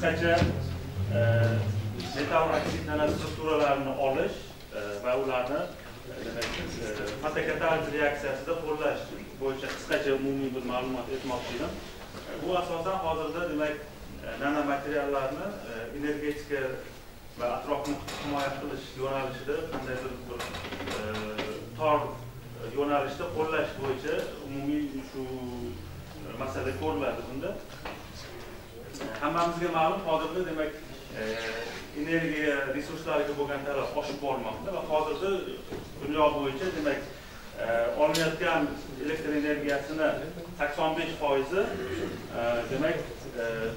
qisqacha metal oksid tana strukturalarini olish va ularni fotokataliz reaksiyasida qo'llash bo'yicha qisqacha umumiy bir ma'lumot aytmoqchi edim. Bu asosan hozirda demak nanomateriallarni energetika va atrofni himoya qilish yo'nalishida qandaydir bir tor yo'nalishda qo'llash bo'yicha umumiy shu masala ko'riladi bunda. Hammamizga ma'lum hozirda demak energiya resurslariga bo'lgan talab oshib bormoqda va hozirda dunyo bo'yicha demak olinayotgan elektr energiyasini 85% demak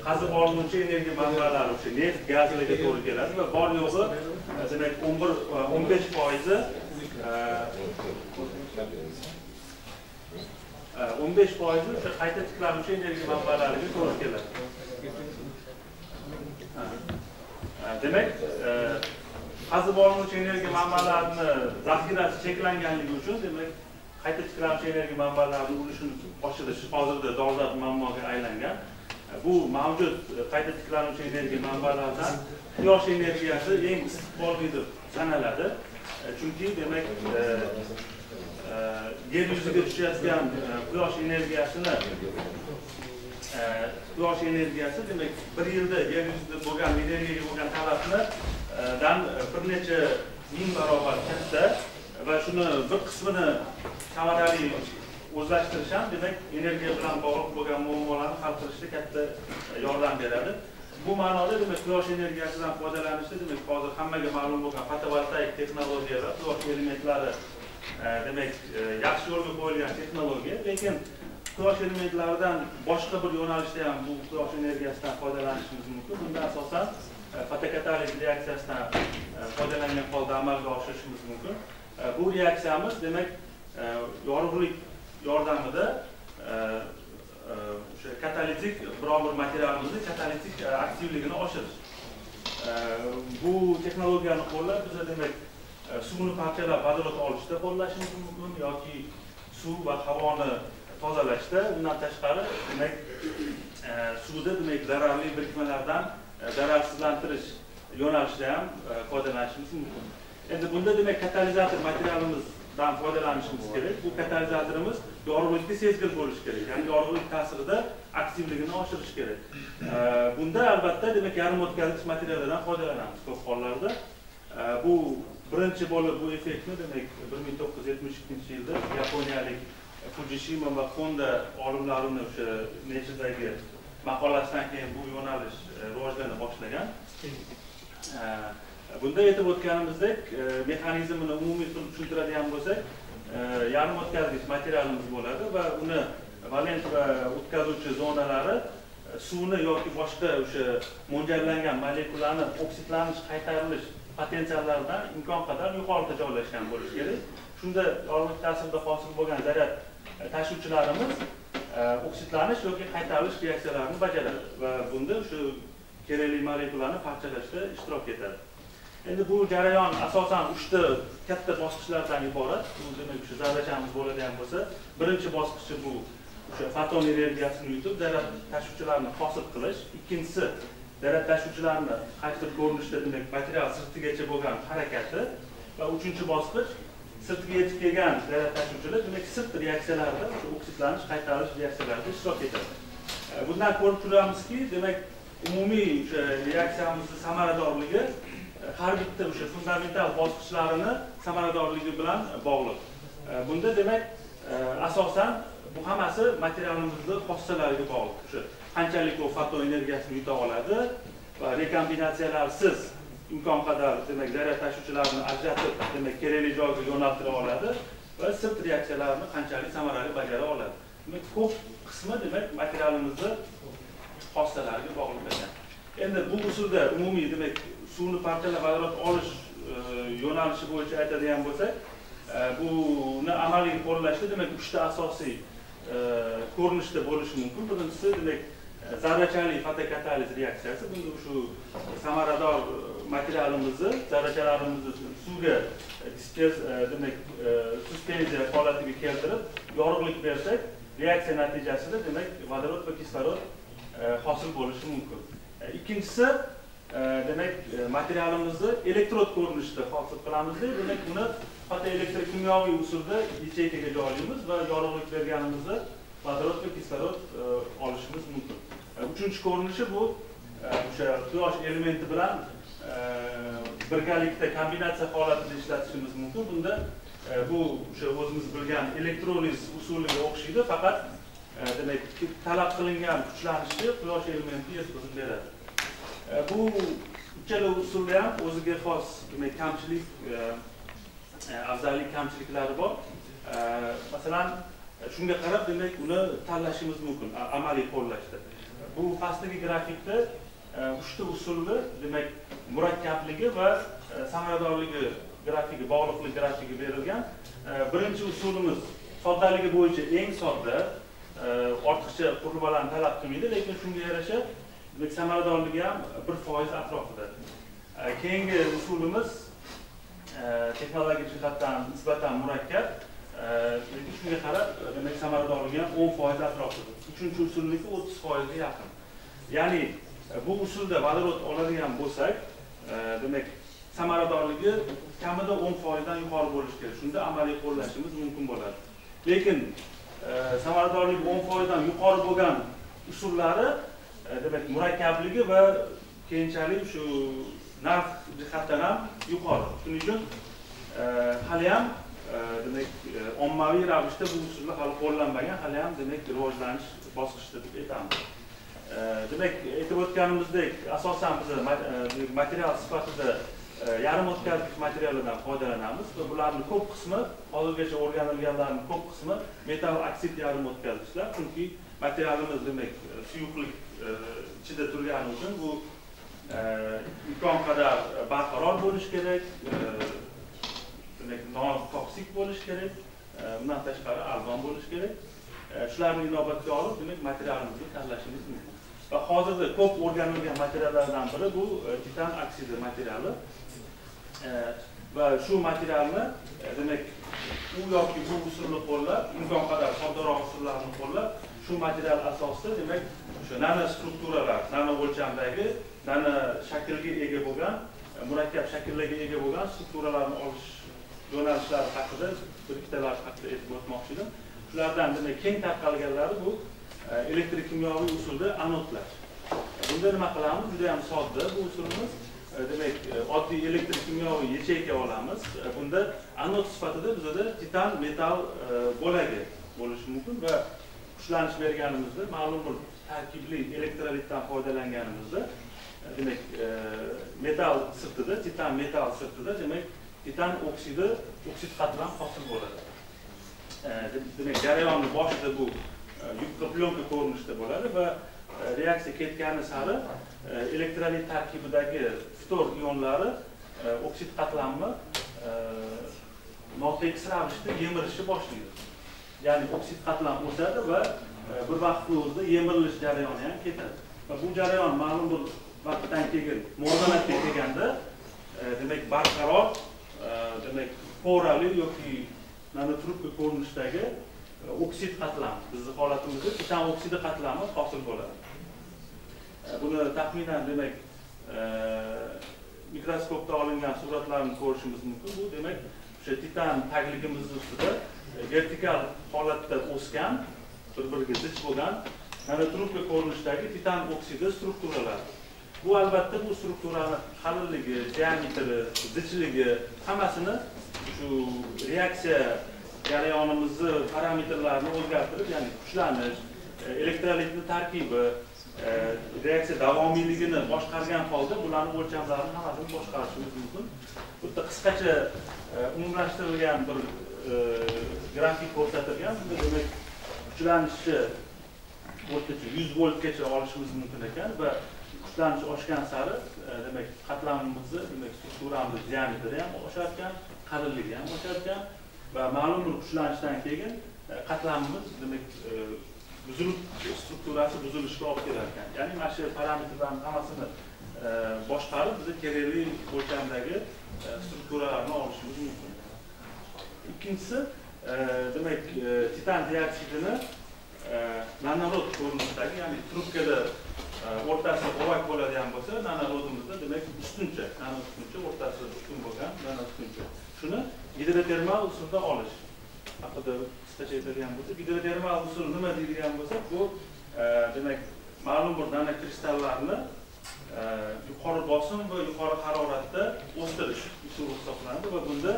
qazib olinuvchi energiya manbalari o'sha neft, gazlarga to'g'ri keladi va bor yo'g'i demak 15% 15% o'sha qayta tiklanuvchi energiya manbalariga to'g'ri keladi. Demak, qazib olinuvchi energiya manbalarini zaxirasi cheklanganligi uchun demak qayta tiklanuvchi energiya manbalarining ulushini oshirish hozirda dolzarb muammoga aylangan. Bu mavjud qayta tiklanuvchi energiya manbalaridan quyosh energiyasi eng istiqbolli deb sanaladi. Chunki demak yer yuziga tushayotgan quyosh energiyasi demak bir yilda yer yuzida bo'lgan energiyaga bo'lgan talabni dan bir necha ming barobar katta va shuni bir qismini samarali o'zlashtirish ham demak energiya bilan bog'liq bo'lgan muammolarni hal qilishda katta yordam beradi. Bu ma'noda demak quyosh energiyasidan foydalanishda demak hozir hammaga ma'lum bo'lgan fotovoltaik texnologiyalar, quyosh elementlari demak yaxshi yo'lga qo'yilgan texnologiya, lekin quyosh elementlaridan boshqa bir yo'nalishda ham bu quyosh energiyasidan foydalanishimiz mumkin. Bunda asosan fotokataliz reaksiyasidan foydalangan holda amalga oshirishimiz mumkin. Bu reaksiyamiz demak yorug'lik yordamida o'sha katalitik biron bir materialimizni katalitik aktivligini oshirish. Bu texnologiyani qo'llab biz demak suvni parchalab vodorod olishda qo'llashimiz mumkin yoki suv va havoni tozalashda, undan tashqari demak suvda demak zararli birikmalardan zararsizlantirish yo'nalishida ham foydalanishimiz mumkin. Endi bunda demak katalizator materialimizdan foydalanishimiz kerak. Bu katalizatorimiz yorug'likda sezgir bo'lishi kerak. Ya'ni yorug'lik ta'sirida aktivligini oshirish kerak. Bunda albatta demak yarim o'tkazgich materiallardan foydalanamiz ko'p hollarda. Bu birinchi bo'lib bu effektni demak 1972-yilda yaponiyalik Fujishima va Honda olimlarini o'sha Nature'dagi maqolasidan keyin bu yo'nalish rivojlana boshlagan. Bunda aytib o'tganimizdek, mexanizmini umumiy qilib tushuntiradigan bo'lsak, yarim o'tkazgich materialimiz bo'ladi va uni valent va o'tkazuvchi zonalari suvni yoki boshqa o'sha mo'ljallangan molekularni oksidlanish, qaytarilish potensiallaridan imkon qadar yuqorida joylashgan bo'lishi kerak. Shunda yorug'lik ta'sirida hosil bo'lgan zaryad tashuvchilarimiz oksidlanish yoki qaytarilish reaksiyalarini bajaradi va bunda shu kerakli molekularni parchalashda ishtirok etadi. Endi bu jarayon asosan 3 ta katta bosqichlardan iborat. Bu demak shu zarrachamiz bo'ladigan bo'lsa, birinchi bosqichi bu o'sha foton energiyasini yutib zaryad tashuvchilarni hosil qilish, ikkinchisi zaryad tashuvchilarni qaysidir ko'rinishda demak material sirtigacha bo'lgan harakati va uchinchi bosqich sirtga yetib kelgan zaryad tashuvchilar demak sirt reaksiyalarida o'sha oksidlanish, qaytarilish reaksiyalarida ishtirok etadi. Bundan ko'rib turamizki, demak umumiy o'sha reaksiyamizning samaradorligi har bitta o'sha fundamental bosqichlarini samaradorligi bilan bog'liq. Bunda demak asosan bu hammasi materialimizning xossalariga bog'liq. O'sha qanchalik u foton energiyasini yuta oladi va rekombinatsiyalarsiz imkon qadar demak zaryad tashuvchilarni ajratib demak kerakli joyga yo'naltira oladi va sirt reaksiyalarni qanchalik samarali bajara oladi. Demak ko'p qismi demak materialimizning xossalariga bog'liq ekan. Endi bu usulda umumiy demak suvni parchalab vodorod olish yo'nalishi bo'yicha aytadigan bo'lsak, buni amaliy qo'llashda demak 3 ta asosiy ko'rinishda bo'lishi mumkin. Birinchisi demak zarrachali fotokataliz reaksiyasi. Bunda shu samarador materialimizni, zarrachalarimizni suvga demak suspenziya holatiga keltirib yorug'lik bersak, reaksiya natijasida demak vodorod va kislorod hosil bo'lishi mumkin. Ikkinchisi, demak, materialimizni elektrod ko'rinishida hosil qilamiz. Demak, uni fotoelektrokimyoviy usulda yacheykaga joylaymiz va yorug'lik berganimizda vodorod va kislorod olishimiz mumkin. Uchinchi ko'rinishi bu o'sha quyosh elementi bilan birgalikda kombinatsiya holatida ishlatishimiz mumkin. Bunda bu o'sha o'zimiz bilgan elektroliz usuliga o'xshaydi, faqat demak, talab qilingan kuchlanishni quyosh elementi yetkazib beradi. Bu uchala usulda ham o'ziga xos demak kamchilik, afzallik kamchiliklari bor. Masalan, shunga qarab demak uni tanlashimiz mumkin amaliy qo'llashda. Bu pastdagi grafikda uchta usulni demak murakkabligi va samaradorligi grafiki, bog'liqlik grafiki berilgan. Birinchi usulimiz soddaligi bo'yicha eng sodda, ortiqcha qurilmalarni talab qilmaydi, lekin shunga yarasha demak samaradorligi ham 1% atrofida. Keyingi usulimiz texnologik jihatdan nisbatan murakkab, lekin shunga qarab demak samaradorligi ham 10% atrofida. Uchinchi usulniki 30% ga yaqin. Ya'ni bu usulda vodorod oladigan bo'lsak, demak samaradorligi kamida 10% dan yuqori bo'lishi kerak. Shunda amaliy qo'llashimiz mumkin bo'ladi. Lekin samaradorligi 10% dan yuqori bo'lgan usullari demak murakkabligi va keyinchalik shu narx jihatdan ham yuqori. Shuning uchun hali ham demak ommaviy ravishda bu usullar hali qo'llanmagan, hali ham demak rivojlanish bosqichida deb aytamiz. Demak, aytib o'tganimizdek, asosan biz material sifatida yarim o'tkazgich materiallardan foydalanamiz va bularning ko'p qismi, hozirgacha o'rganilganlarning ko'p qismi metal oksid yarim o'tkazgichlar, chunki materialimiz demak suyuqlik ichida turgani uchun bu imkon qadar barqaror bo'lishi kerak, demak non-toksik bo'lishi kerak, bundan tashqari arzon bo'lishi kerak. Shularni inobatga olib, demak materialimizni tanlashimiz mumkin. Va hozirda ko'p o'rganilgan materiallardan biri bu titan oksidi materiali. Va shu materialni demak u yoki bu usulni qo'llab, imkon qadar soddaroq usullarni qo'llab, shu material asosida demak o'sha nano strukturalar, nano o'lchamdagi, nano shaklga ega bo'lgan, murakkab shakllarga ega bo'lgan strukturalarni olish yo'nalishlari haqida bir-ikkitalar haqida aytib o'tmoqchi edim. Shulardan demak keng tarqalganlari bu elektrokimyoviy usulda anodlar. Bunda nima qilamiz? Juda ham sodda bu usulimiz. Demak, oddiy elektrokimyoviy yacheyka olamiz. Bunda anod sifatida bizda titan metal bo'lagi bo'lishi mumkin va kuchlanish berganimizda ma'lum bir tarkibli elektrolitdan foydalanganimizda demak metal sirtida, titan metal sirtida demak titan oksidi, oksid qatlam hosil bo'ladi. Demak jarayonni boshida bu yupqa plyonka ko'rinishida bo'ladi va reaksiya ketgani sari elektrolit tarkibidagi ftor ionlari oksid qatlamni notekis ravishda yemirishni boshlaydi. Ya'ni oksid qatlam o'sadi va bir vaqtning o'zida yemirilish jarayoni ham ketadi. Va bu jarayon ma'lum bir vaqtdan keyin muvozanatga kelganda demak barqaror demak porali yoki nanotrubka ko'rinishdagi oksid qatlam, bizning holatimizda titan oksidi qatlami hosil bo'ladi. Buni taxminan demak mikroskopda olingan suratlarni ko'rishimiz mumkin. Bu demak o'sha titan tagligimiz ustida vertikal holatda o'sgan, bir-biriga zich bo'lgan nanotrubka ko'rinishdagi titan oksidi strukturalar. Bu albatta bu strukturani qalilligi, diametri, zichligi hammasini shu reaksiya jarayonimizni parametrlarini o'zgartirib, ya'ni kuchlanish, elektrolitni tarkibi, reaksiya davomiyligini boshqargan holda bularning o'lchamlarini hammasini boshqarishimiz mumkin. Bu yerda qisqacha umumlashtirilgan bir grafik ko'rsatilgan. Bunda demak kuchlanishi o'rtacha 100 voltgacha olishimiz mumkin ekan va kuchlanish oshgan sari demak qatlamimizni, demak strukturamiz diametri ham oshar ekan, qalilligi ham oshar ekan va ma'lum bir kuchlanishdan keyin qatlamimiz demak buzilib strukturasi buzilishga olib kelar ekan. Ya'ni mana shu parametrlarning hammasini boshqarib biz kerakli o'lchamdagi strukturalarni olishimiz mumkin. Ikkinchisi demak titan dioksidini nanorod ko'rinishdagi, ya'ni trubkada o'rtasi ovak bo'ladigan bo'lsa, nanorodimizda demak ustuncha, nano ustuncha, o'rtasi ustun bo'lgan nano ustuncha. Shuni gidrotermal usulda olish haqida qisqacha aytadigan bo'lsak, gidrotermal usul nima deydigan bo'lsak, bu demak ma'lum bir nano kristallarni yuqori bosim va yuqori haroratda o'stirish usuli hisoblanadi va bunda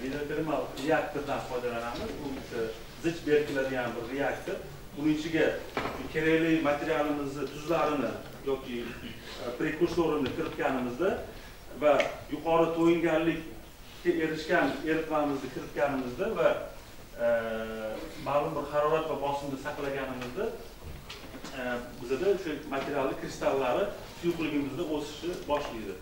gidrotermal reaktordan foydalanamiz. Bu zich berkiladigan bir reaktor. Buning ichiga kerakli materialimizni, tuzlarini yoki prekursorini kiritganimizda va yuqori to'yinganlikka erishgan eritmamizni kiritganimizda va ma'lum bir harorat va bosimni saqlaganimizda bizda o'sha materialni kristallari suyuqligimizda o'sishni boshlaydi.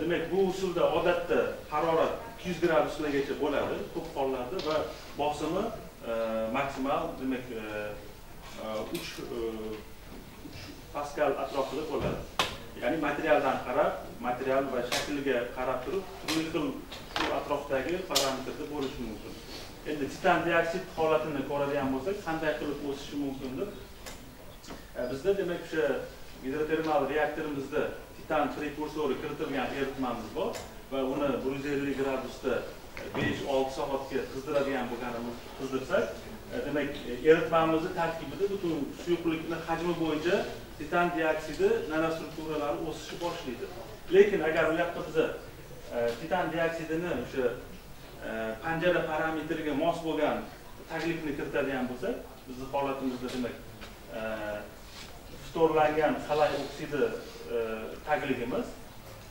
Demak, bu usulda odatda harorat 200 graduslargacha bo'ladi ko'p hollarda va bosimi maksimal demak 3 paskal atrofida bo'ladi. Ya'ni materialdan qarab, material va shakliga qarab turib, turli xil shu atrofdagi parametrda bo'lishi mumkin. Endi titan dioksid holatini ko'radigan bo'lsak, qanday qilib o'sishi mumkindir? Bizda demak o'sha gidrotermal reaktorimizda titan prekursori kiritilgan eritmamiz bor va uni 150 gradusda 5-6 soatga qizdiradigan bo'lganimizni qizdirsak, demak eritmamizni tarkibida butun suyuqlikni hajmi bo'yicha titan dioksidi nanostrukturalari o'sishni boshlaydi. Lekin agar u yoqda biz titan dioksidini o'sha panjara parametriga mos bo'lgan taglikni kiritadigan bo'lsak, bizning holatimizda demak ftorlangan qalay oksidi tagligimiz.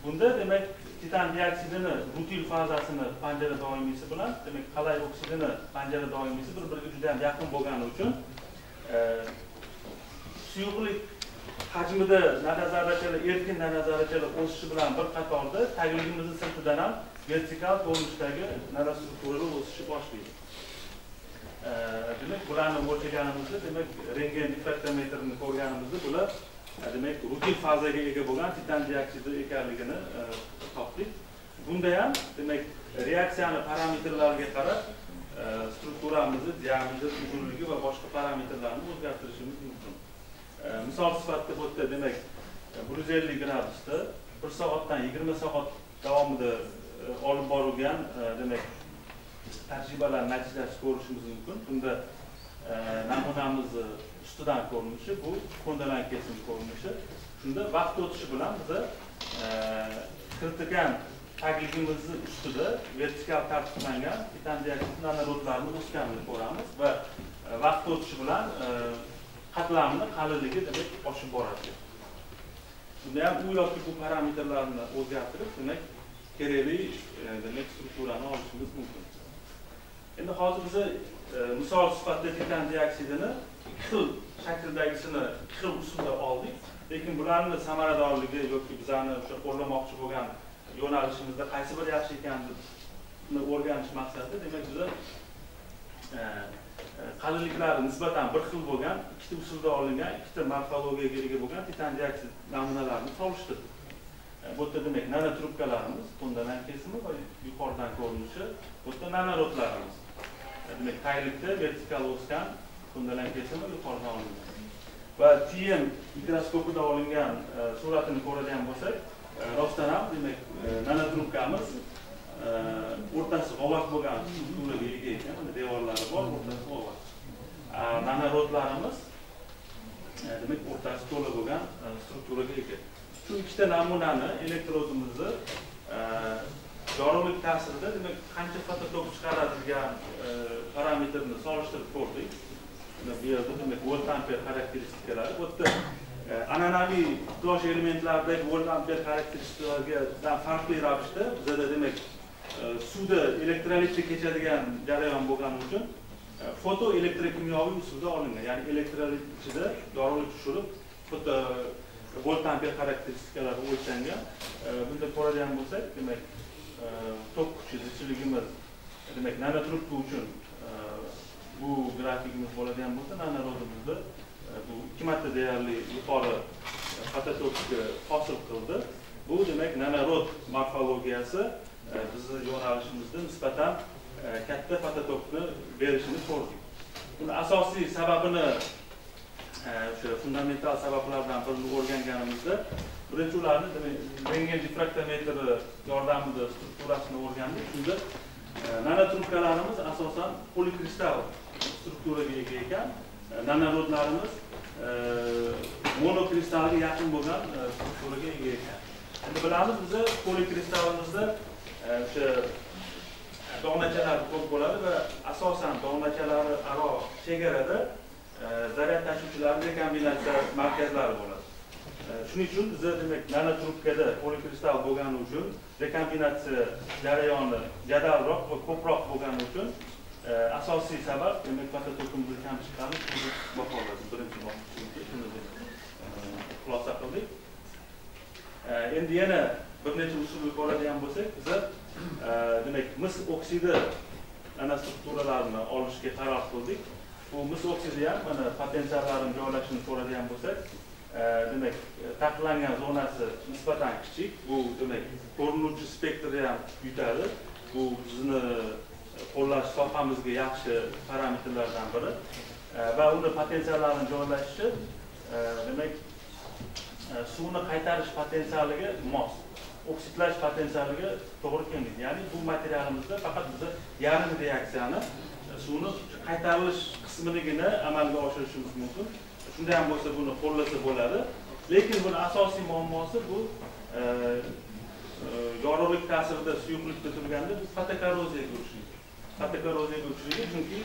Bunda demak titan dioksidini rutil fazasini panjara doimiysi bilan, demak qalay oksidini panjara doimiysi bir-biriga juda ham yaqin bo'lgani uchun suyuqlik hajmida nanozarrachalar, erkin nanozarrachalar o'sishi bilan bir qatorda tagligimizning sirtidan ham vertikal ko'rinishdagi nanostrukturalar o'sishni boshlaydi. Demak, bularni o'lchaganimizda, demak rentgen diffraktometrini ko'rganimizda bular demak rutil fazaga ega bo'lgan titan dioksidi ekanligini topdik. Bunda ham demak reaksiyani parametrlariga qarab strukturamizni, diametr, uzunligi va boshqa parametrlarni o'zgartirishimiz mumkin. Misol sifatida bu yerda demak 150 gradusda 1 soatdan 20 soat davomida olib borilgan demak tajribalar natijasi ko'rishimiz mumkin. Bunda namunamiz ustidan ko'rinishi, bu ko'ndalang kesim ko'rinishi. Shunda vaqt o'tishi bilan biz kiritilgan tagligimizning ustida vertikal tartiblangan titan dioksid nanorodlarini o'sganini ko'ramiz va vaqt o'tishi bilan qatlamni qalinligi demak oshib boradi. Bunda ham u yoki bu parametrlarni o'zgartirib, demak kerakli demak strukturani olishimiz mumkin. Endi hozir biz misol sifatida titan dioksidini ikki xil shakldagisini ikki xil usulda oldik. Lekin bularning samaradorligi yoki bizani o'sha qo'llamoqchi bo'lgan yo'nalishimizda qaysi bir yaxshi ekanini o'rganish maqsadida demak biz qalinliklari nisbatan bir xil bo'lgan ikkita usulda olingan ikkita morfologiyaga ega bo'lgan titan dioksid namunalarini solishtirdik. Bu yerda demak nanotrubkalarimiz, ko'ndalang kesimi va yuqoridan ko'rinishi, bu yerda nanorodlarimiz. Demak taglikda vertikal o'sgan ko'ndalang kesimi yuqoridan olingan. Va TM mikroskopida olingan suratini ko'radigan bo'lsak, rostdan ham demak nanotrubkamiz o'rtasi g'ovak bo'lgan strukturaga ega ekan, devorlari bor, o'rtasi g'ovak. Nanorodlarimiz demak o'rtasi to'la bo'lgan strukturaga ega. Shu ikkita namunani elektrodimizni yorug'lik ta'sirida demak qancha fototok chiqaradigan parametrni solishtirib ko'rdik. Bu yerda demak volt amper xarakteristikalari, bu yerda an'anaviy quyosh elementlaridagi volt amper xarakteristikalardan farqli ravishda bizda demak suvda elektrolitda kechadigan jarayon bo'lgani uchun foto elektrokimyoviy usulda olingan. Ya'ni elektrolit ichida yorug'lik tushirib, foto volt amper xarakteristikalari o'lchangan. Bunda ko'radigan bo'lsak, demak tok kuchi, zichligimiz demak nanotrubka uchun bu grafikimiz bo'ladigan bo'lsa, nanorodimizda bu 2 marta deyarli yuqori fototokni hosil qildi. Bu demak nanorod morfologiyasi bizning yo'nalishimizda nisbatan katta fototokni berishini ko'rdik. Buni asosiy sababini o'sha fundamental sabablardan birini o'rganganimizda, birinchi ularni rengen difraktometri yordamida strukturasini o'rgandik. Shunda nanotrubkalarimiz asosan polikristal strukturaga ega ekan, nanorodlarimiz monokristalga yaqin bo'lgan strukturaga ega ekan. Endi bilamiz, biz polikristalimizda o'sha dog'nachalar ko'p bo'ladi va asosan dog'nachalari aro chegarada zaryad tashuvchilar rekombinatsiya markazlari bo'ladi. Shuning uchun biz demak nanotrubkada polikristal bo'lgani uchun rekombinatsiya jarayoni jadalroq va ko'proq bo'lgani uchun asosiy sabab demak patotokimizni kam chiqqani deb baholadi. Birinchi bosqichda shuni xulosa qildik. Endi yana bir necha usulga ko'radigan bo'lsak, biz demak mis oksidi nanostrukturalarni olishga qaror qildik. Bu mis oksidi ham mana potensiallarini joylashini ko'radigan bo'lsak, demak taqiqlangan zonasi nisbatan kichik. Bu demak ko'rinuvchi spektrni ham yutadi. Bu bizni qo'llash sohamizga yaxshi parametrlardan biri va uni potensiallarini joylashishi demak suvni qaytarish potensialiga mos, oksidlash potensialiga to'g'ri kelmaydi. Ya'ni bu materialimizda faqat biz yarim reaksiyani suvni qaytarilish qisminigina amalga oshirishimiz mumkin. Shunday ham bo'lsa buni qo'llasa bo'ladi. Lekin buni asosiy muammosi bu yorug'lik ta'sirida suyuqlikda turganda bu fotokorroziyaga uchraydi. Fotokorroziyaga uchraydi chunki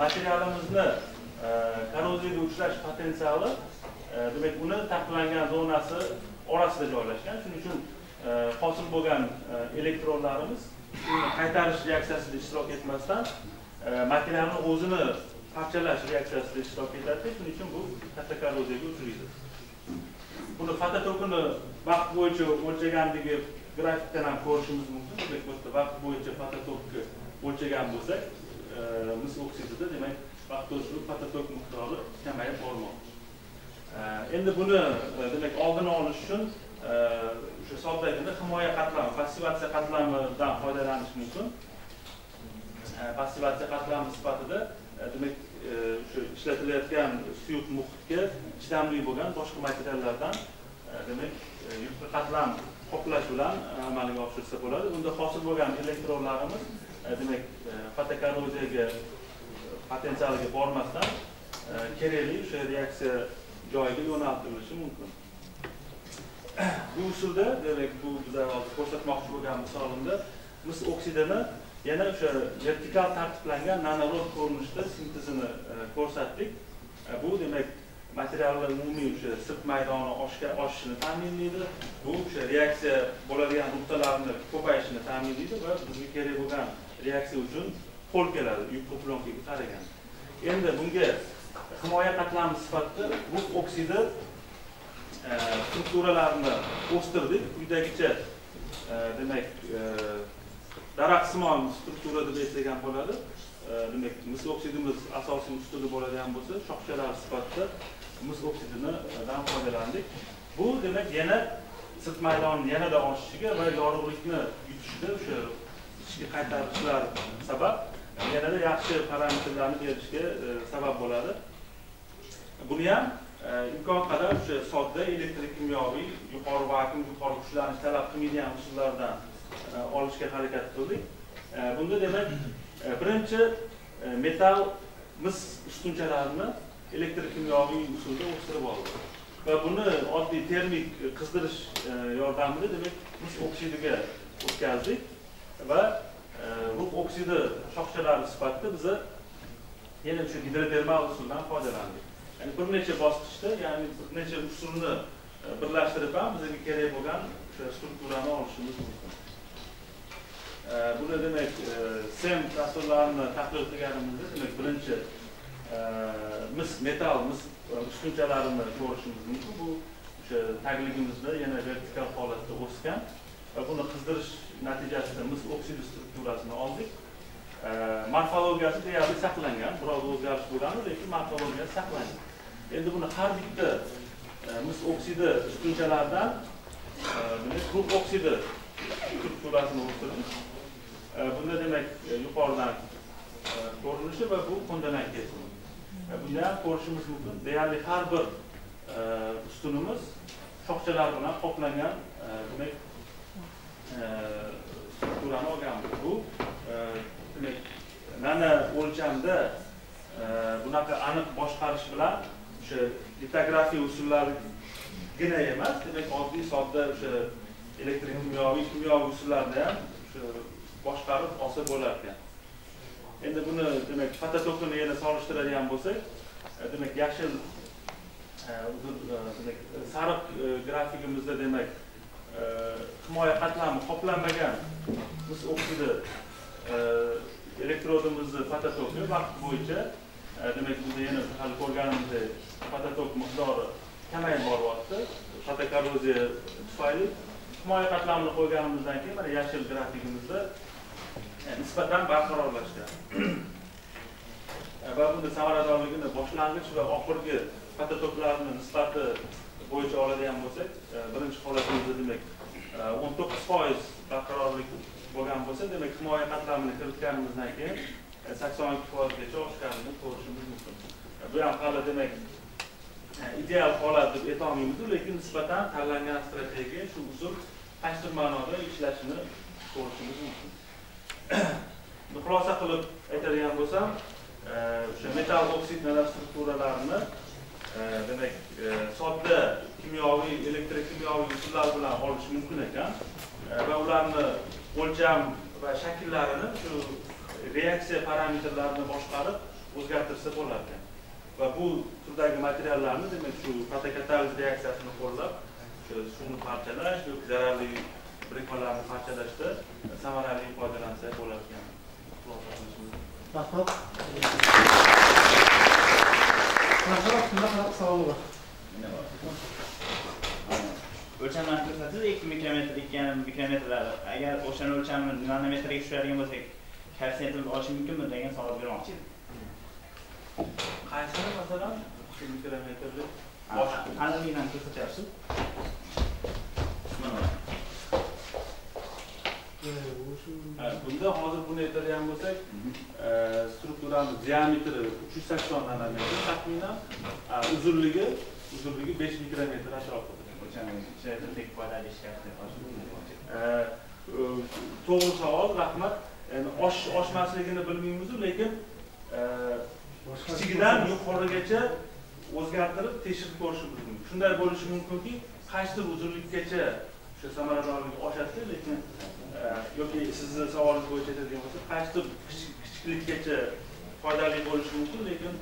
materialimizni korroziyaga uchrash potensiali demak uni taqiqlangan zonasi orasida joylashgan. Shuning uchun hosil bo'lgan elektronlarimiz qaytarish reaksiyasida ishtirok etmasdan materialni o'zini parchalash reaksiyasida ishtirok etadi. Shuning uchun bu fotokorroziyaga uchraydi. Buni fototokini vaqt bo'yicha o'lchagandagi grafikdan ham ko'rishimiz mumkin. Demak, bu vaqt bo'yicha fototokni o'lchagan bo'lsak, mis oksidida demak vaqt o'tib fototok miqdori kamayib bormoqda. Endi buni demak oldini olish uchun o'sha soddagina himoya qatlami, passivatsiya qatlamidan foydalanish mumkin. Passivatsiya qatlami sifatida demak o'sha ishlatilayotgan suyuq muhitga chidamli bo'lgan boshqa materiallardan demak yuqori qatlam qoplash bilan amalga oshirsa bo'ladi. Unda hosil bo'lgan elektronlarimiz demak fotokorroziyaga potensialiga bormasdan kerakli o'sha reaksiya joyiga yo'naltirilishi mumkin. Bu usulda demak bu bizlar hozir ko'rsatmoqchi bo'lgan misolimda mis oksidini yana o'sha vertikal tartiblangan nanorod ko'rinishda sintezini ko'rsatdik. Bu demak materiallar umumiy o'sha sirt maydoni oshishini ta'minlaydi. Bu o'sha reaksiya bo'ladigan nuqtalarni ko'payishini ta'minlaydi va bizga kerak bo'lgan reaksiya uchun qo'l keladi yuqori plyonkaga qaragan. Endi bunga himoya qatlami sifatida rux oksidi strukturalarini o'stirdik. Quyidagicha demak daraxtsimon struktura deb aytsak ham bo'ladi. Demak mis oksidimiz asosiy ustuni bo'ladigan bo'lsa, shoxchalar sifatida mis oksididan foydalandik. Bu demak yana sirt maydoni yanada oshishiga va yorug'likni yutishida o'sha ichki qaytarishlar sabab yanada yaxshi parametrlarni berishga sabab bo'ladi. Buni ham imkon qadar o'sha sodda elektrik-kimyoviy yuqori vakuum, yuqori kuchlanish talab qilmaydigan usullardan olishga harakat qildik. Bunda demak birinchi metal mis ustunchalarini elektrik-kimyoviy usulda o'stirib oldik. Va buni oddiy termik qizdirish yordamida demak mis oksidiga o'tkazdik va rux oksidi shoxchalari sifatida biz yana o'sha gidrotermal usuldan foydalandik. Ya'ni bir necha bosqichda, ya'ni bir necha usulni birlashtirib ham bizga kerak bo'lgan o'sha strukturani olishimiz mumkin. Buni demak SEM dasturlarini tahlil qilganimizda demak birinchi metal ustunchalarini ko'rishimiz mumkin. Bu o'sha tagligimizda yana vertikal holatda o'sgan va buni qizdirish natijasida mis oksidi strukturasini oldik. Morfologiyasi deyarli saqlangan, biroz o'zgarish bo'lgan, lekin morfologiyasi saqlangan. Endi buni har bitta mis oksidi ustunchalardan demak rux oksidi strukturasini o'stirdik. Bunda demak yuqoridan ko'rinishi va bu ko'ndalang kesimi. Bunda ham ko'rishimiz mumkin. Deyarli har bir ustunimiz shoxchalar bilan qoplangan demak strukturani olganmiz. Bu demak nano o'lchamda bunaqa aniq boshqarish bilan o'sha litografiya usullarigina emas, demak oddiy sodda o'sha elektrik kimyoviy usullarni ham o'sha boshqarib olsa bo'lar ekan. Endi buni demak fototokini yana solishtiradigan bo'lsak, demak yashil demak sariq grafikimizda demak himoya qatlami qoplanmagan mis oksidi elektrodimizni fototoki vaqt bo'yicha demak biz yana hali ko'rganimizdek fototok miqdori kamayib boryapti. Fotokorroziya tufayli himoya qatlamini qo'yganimizdan keyin mana yashil grafikimizda nisbatan barqarorlashgan. Va bunda samaradorligini boshlang'ich va oxirgi fototoklarning nisbati bo'yicha oladigan bo'lsak, birinchi holatimizda demak 19% barqarorlik bo'lgan bo'lsa, demak himoya qatlamini kiritganimizdan keyin 82%gacha oshganini ko'rishimiz mumkin. Bu ham hali demak ideal holat deb aytolmaymiz, lekin nisbatan tanlangan strategiya shu usul qaysidir ma'noda ishlashini ko'rishimiz mumkin. Xulosa qilib aytadigan bo'lsam, o'sha metal oksid nanostrukturalarini demak sodda kimyoviy, elektrik-kimyoviy usullar bilan olish mumkin ekan va ularni o'lcham va shakllarini shu reaksiya parametrlarini boshqarib o'zgartirsa bo'lar ekan. Va bu turdagi materiallarni demak shu fotokataliz reaksiyasini qo'llab suvni parchalash yoki zararli birikmalarni parchalashda samarali foydalansa bo'lar ekan. Rahmat. Rahmat, savol bor. O'lchamlarni ko'rsatsangiz 2 mikrometr, 2,5 mikrometrlar. Agar o'sha o'lchamni nanometrga tushiradigan bo'lsak, koeffitsiyentini olish mumkinmi degan savol bermoqchi edim. Qaysini masalan 2 mikrometrlik aniqlikdan ko'rsatyapsiz. Bunda hozir buni aytadigan bo'lsak, strukturamiz diametri 380 nanometr taxminan, uzunligi 5 mikrometr atrofida. To'g'ri savol, rahmat. Oshmasligini bilmaymiz, lekin kichigidan yuqorigacha o'zgartirib tekshirib ko'rishimiz mumkin. Shunday bo'lishi mumkinki, qaysidir uzunlikgacha o'sha samaradorlik oshadi, lekin yoki sizni savolingiz bo'yicha aytadigan bo'lsak, qaysidir kichiklikgacha foydali bo'lishi mumkin, lekin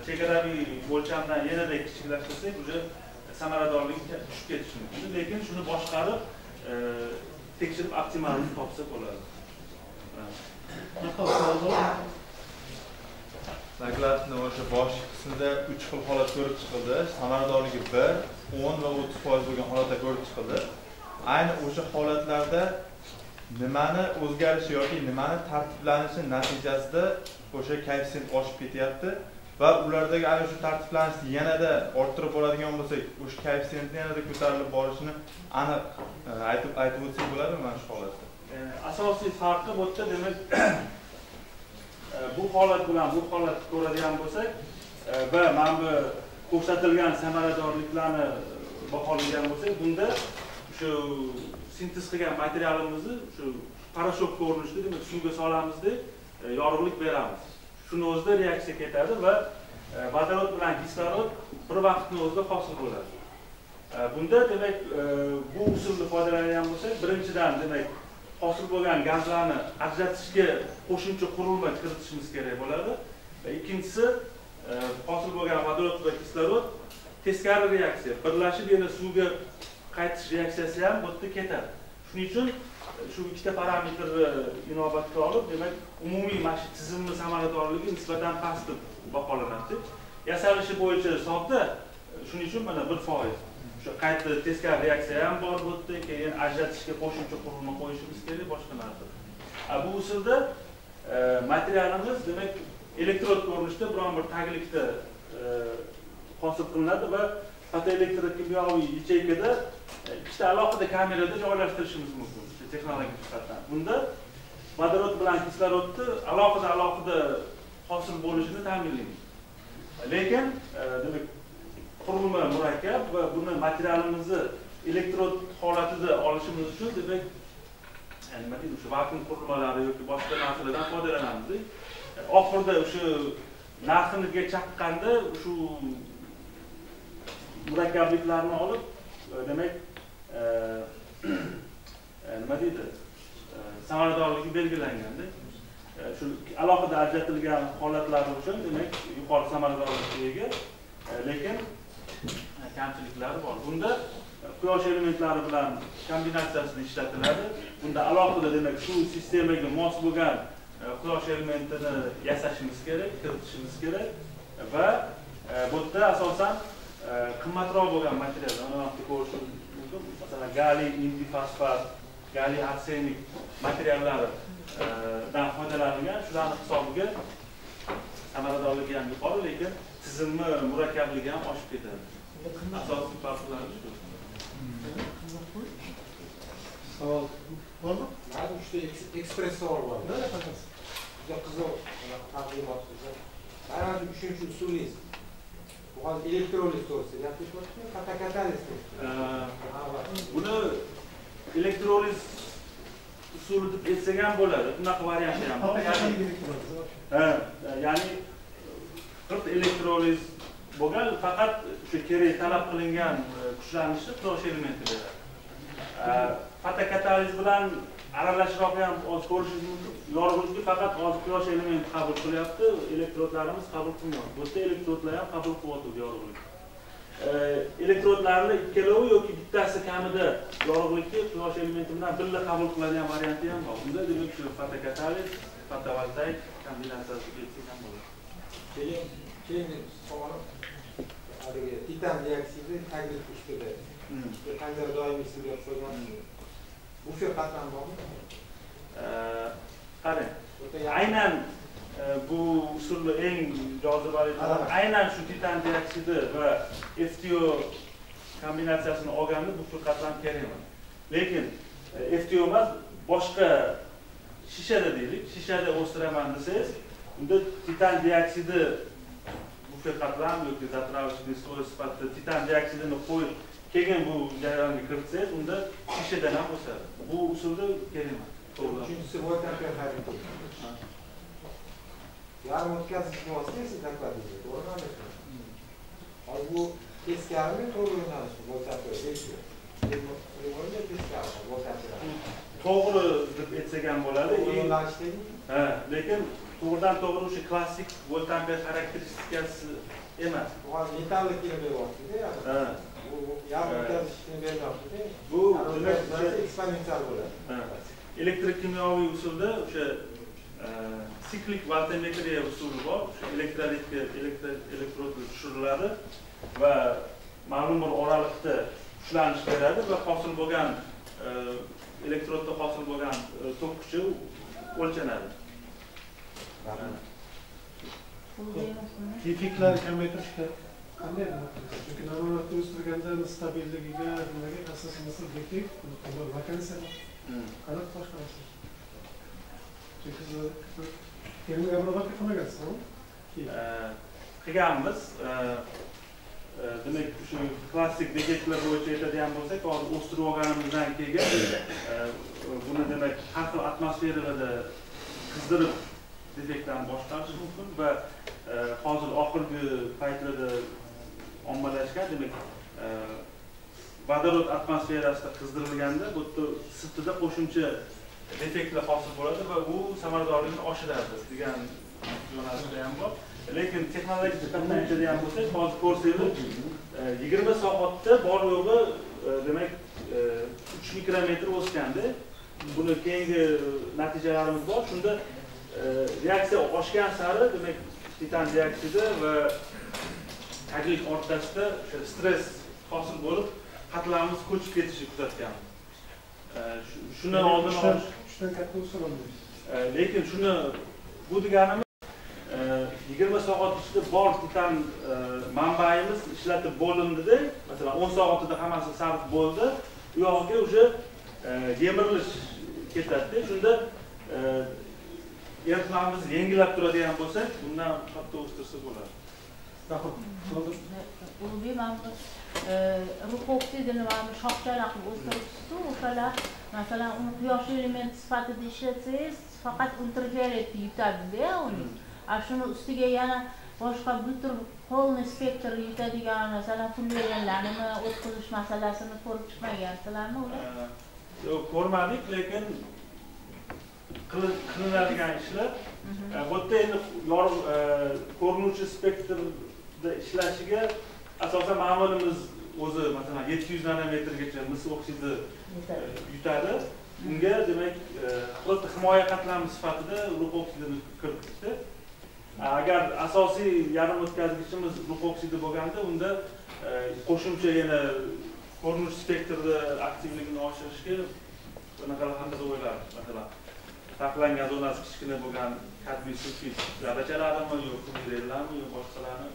chegaraviy o'lchamdan yanada kichiklashtirsak, o'sha samaradorlik tushib ketishi mumkin. Lekin shuni boshqarib tekshirib optimalni topsa bo'ladi. Naklatni o'sha bosh qismida 3 xil holat ko'rib chiqildi. Samaradorligi 1, 10 va 30% bo'lgan holatda ko'rib chiqildi. Ayni o'sha holatlarda nimani o'zgarishi yoki nimani tartiblanishi natijasida o'sha koeffitsient oshib ketyapti va ulardagi ana shu tartiblanishni yanada orttirib boradigan bo'lsak, o'sha koeffitsiyentni yanada ko'tarilib borishini aniq aytib o'tsak bo'ladimi mana shu holatda? Asosiy farqi bu yerda demak bu holat bilan bu holatni ko'radigan bo'lsak va mana bu ko'rsatilgan samaradorliklarni baholagan bo'lsak, bunda shu sintez qilgan materialimizni shu parashok ko'rinishida demak suvga solamizda yorug'lik beramiz. Shuni o'zida reaksiya ketadi va vodorod bilan kislorod bir vaqtning o'zida hosil bo'ladi. Bunda demak bu usulni foydalangan bo'lsak, birinchidan demak hosil bo'lgan gazlarni ajratishga qo'shimcha qurilma kiritishimiz kerak bo'ladi. Va ikkinchisi hosil bo'lgan vodorod va kislorod teskari reaksiya birlashib yana suvga qaytish reaksiyasi ham bu yerda ketadi. Shuning uchun shu ikkita parametrni inobatga olib, demak umumiy mana shu tizimni samaradorligi nisbatan past deb baholanadi. Yasalishi bo'yicha sodda, shuning uchun mana 1%. Shu qayta teskari reaksiya ham bor bu yerda, keyin ajratishga qo'shimcha qurilma qo'yishimiz kerak boshqa narsa. Bu usulda materialimiz demak elektrod ko'rinishida biron bir taglikda hosil qilinadi va fotoelektrokimyoviy yacheykada ikkita alohida kamerada joylashtirishimiz mumkin texnologik jihatdan. Bunda vodorod bilan kislorodni alohida hosil bo'lishini ta'minlaymiz. Lekin demak qurilma murakkab va buni materialimizni elektrod holatida olishimiz uchun demak nima deydi o'sha vakuum qurilmalari yoki boshqa narsalardan foydalanamiz. Oxirida o'sha narxiga chaqqanda shu murakkabliklarni olib demak nima deydi samaradorligi belgilanganda shu alohida ajratilgan holatlari uchun demak yuqori samaradorlikka ega, lekin kamchiliklari bor. Bunda quyosh elementlari bilan kombinatsiyasida ishlatiladi. Bunda alohida demak shu sistemaga mos bo'lgan quyosh elementini yasashimiz kerak, kiritishimiz kerak va bu yerda asosan qimmatroq bo'lgan materiallar, masalan galiy indifosfat, galiy arsenik materiallaridan foydalanilgan. Shularning hisobiga samaradorligi ham yuqori, lekin tizimni murakkabligi ham oshib ketadi. Asosiy farqlari shu. Savol bormi? Mana uchta ekspress savol bor. Juda qiziq taqdimot qilsa. Mana uchinchi usulingiz. Bu hozir elektroliz to'g'risida gapiryapsizmi? Fotokatalist to'g'risida. Buni elektroliz usuli deb aytsak ham bo'ladi. Bunaqa varianti ham bor. Ya'ni qirt elektroliz bo'lgan, faqat o'sha kerak talab qilingan kuchlanishni quyosh elementi beradi. Fotokataliz bilan aralashroq ham hozir ko'rishingiz mumkin. Yorug'likni faqat hozir quyosh elementi qabul qilyapti, elektrodlarimiz qabul qilmayapti. Bu yerda elektrodlar ham qabul qilyapti yorug'lik. Elektrodlarni ikkalovi yoki bittasi kamida yorug'likni quyosh elementi bilan birga qabul qiladigan varianti ham bor. Bunda demak shu fotokataliz, fotovoltaik kombinatsiyasi ketsa ham bo'ladi. Keyin savolim titan dioksidi taklif ustida. Qanday doimiy sirlab qo'ygansiz? Bu firqatdan bormi? Qarang. Aynan bu usulni eng jozibali tomoni aynan shu titan dioksidi va FTO kombinatsiyasini olganda bu firqatdan kerak emas. Lekin FTO emas, boshqa shishada deylik, shishada o'stiraman desangiz, unda titan dioksidi bu firqatdan yoki zatravishli so'y sifatida titan dioksidini qo'yib keyin bu jarayonga kiritsangiz, unda shishadan ham o'sadi. Bu usulda kerak emas. Uchinchisi voltampер harakati. Yarim o'tkazish vositasi zakladingiz, to'g'rimi? Hozir bu teskarimi to'g'ri yo'nalishmi voltampер deysiz? To'g'ri deb aytsak ham bo'ladi. Yo'nalishdagi? Lekin to'g'ridan to'g'ri o'sha klassik voltampер xarakteristikasi emas. Hozir metallikni beryapsiz-da. Bu yarim o'tkazishni beryapsiz-da. Bu demak eksponensial bo'ladi. Elektrokimyoviy usulda o'sha siklik voltmetriya usuli bor. O'sha elektrolitga elektrodlar tushiriladi va ma'lum bir oralikda kuchlanish beradi va hosil bo'lgan elektrodda hosil bo'lgan tok kuchi o'lchanadi. Defektlarni kamaytirishga qanday bo'ladi? Chunki namunada o'stirganda stabilligiga, nimaga asosan misol defekt, vakansiya qanaqa boshqarasiz? Chunki siz termik obработка qilmagansiz-ku? Qilganmiz. Demak, shu klassik defektlar bo'yicha aytadigan bo'lsak, hozir o'stirib olganimizdan keyin buni demak har xil atmosferada qizdirib defektlarni boshqarish mumkin va hozir oxirgi paytlarda ommalashgan demak vodorod atmosferasida qizdirilganda bu yerda sirtida qo'shimcha defektlar hosil bo'ladi va u samaradorlikni oshiradi degan yo'nalishda ham bor. Lekin texnologik jihatdan aytadigan bo'lsak, hozir ko'rsangiz 20 soatda bor yo'g'i demak 3 mikrometr o'sganda, buni keyingi natijalarimiz bor. Shunda reaksiya oshgan sari demak titan dioksidi va taglik o'rtasida o'sha stress hosil bo'lib, qatlamimiz ko'chib ketishi kuzatilgan. Shuni oldin olish uchdan katta usul olmaydi. Lekin shuni bu deganimiz 20 soat ichida bor titan manbayimiz ishlatib bo'lindi-da, masalan 10 soatida hammasi sarf bo'ldi, u yog'iga o'sha yemirilish ketadi-da. Shunda eritmamizni yengillab turadigan bo'lsak, bundan hatto o'stirsa bo'ladi. Rahmat. Ulug'bek mana bu ruxoksidini mana bu shoxchalar qilib o'stiribsiz-ku, o'shalar masalan uni quyosh elementi sifatida ishlatsangiz faqat ultraviolet yutadi-da uni. Shuni ustiga yana boshqa butun polniy spektr yutadigan masalan fullerenlarni o'tkazish masalasini ko'rib chiqmagansizlarmi ular? Yo'q, ko'rmadik, lekin qilinadigan ishlar bu yerda endi ko'rinuvchi spektrda ishlashiga asosan ma'murimiz o'zi masalan 700 nanometrgacha mis oksidi yutadi. Unga demak просто himoya qatlami sifatida rux oksidini kiritishdi. Agar asosiy yarim o'tkazgichimiz rux oksidi bo'lganda, unda qo'shimcha yana ko'rinish spektrida aktivligini oshirishga qanday o'ylar, masalan saqlangan zonasi kichkina bo'lgan kadmiy sulfid zarrachalarimi yo'q minerallarmi yo'q boshqalarni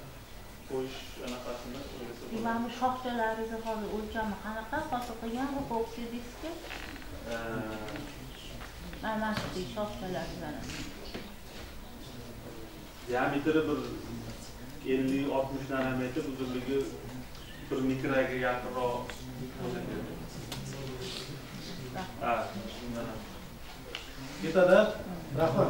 qo'yish anaqasini o'ylasa bo'ladi. Mana bu shoxchalaringizni hozir o'lchami qanaqa hosil qilgan rux oksidingizga? Mana shu shoxchalardan. Diametri bir 50-60 nanometr, uzunligi 1 mikroga yaqinroq bo'ladi. Yetadi. Rahmat.